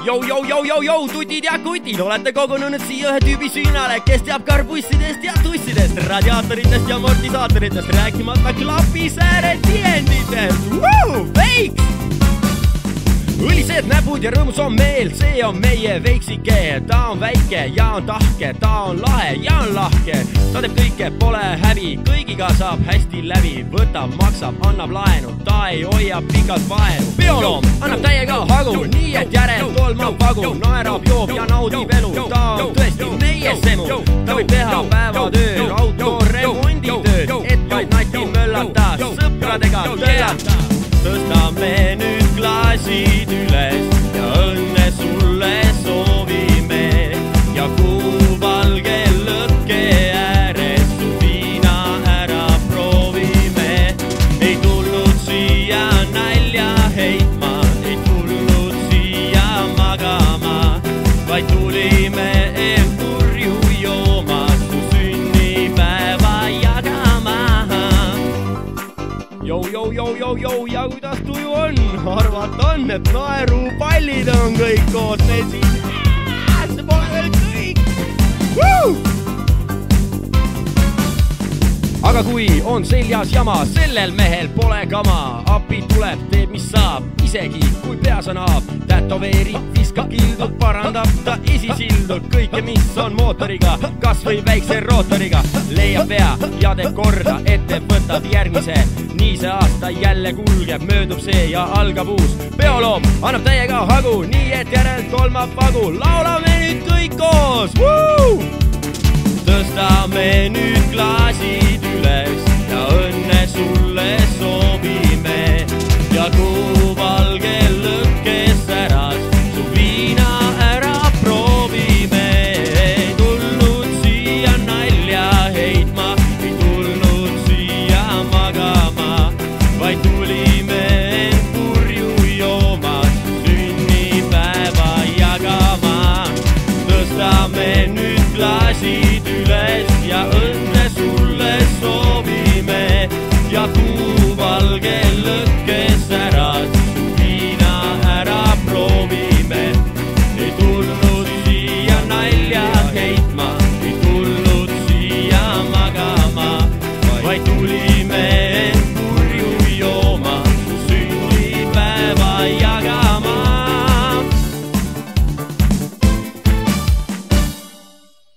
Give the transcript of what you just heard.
Jou, tutid ja kutid, olete kogunenud siia ühe tüübi süünale, kes teab karbussidest ja tussidest, radiaatoritest ja amortisaatoritest, rääkimata klapisääre tienditest. Veiks! Õlised näpud ja rõõmus on meel, see on meie veiksike. Ta on väike ja on tahke, ta on lahe ja on lahke. Ta teeb kõike, pole häbi, kõigiga saab hästi läbi. Võtab, maksab, annab laenu, ta ei hoia pikalt vaenu. Bioloom annab täiega hagu, nii et järel tolmab vagu. Naerab, joob ja naudib elu, ta on tõesti meie semu. Ta võib teha päevatööd, auto remonditööd, et vaid nati möllata, sõpradega töllata. Tõstame nüüd klaasid üles ja õnne sulle soovime ja kuuvalge lõkke ääres su viina ära proovime. Ei tulnud siia nalja heitma, ei tulnud siia magama, vaid tulime purju jooma, su sünnipäeva jagama. Jou, ja kuidas tuju on? Arvata on, et naerupallid on kõik koos meil siin. See pole veel kõik. Aga kui on seljas jama, sellel mehel pole kama. Appi tuleb, teeb mis saab, isegi kui peas on haab. Tätoveerib, viskab kildud, parandab ta esisildud. Kõike, mis on mootoriga, kas või väikse rootoriga. Leiab vea ja teeb korda, ette võtab järgmise. Nii see aasta jälle kulgeb, möödub see ja algab uus. Bioloom annab täiega hagu, nii et järel tolmab vagu. Laulame nüüd kõik koos! Tõstame nüüd klaasid üles ja õnne sulle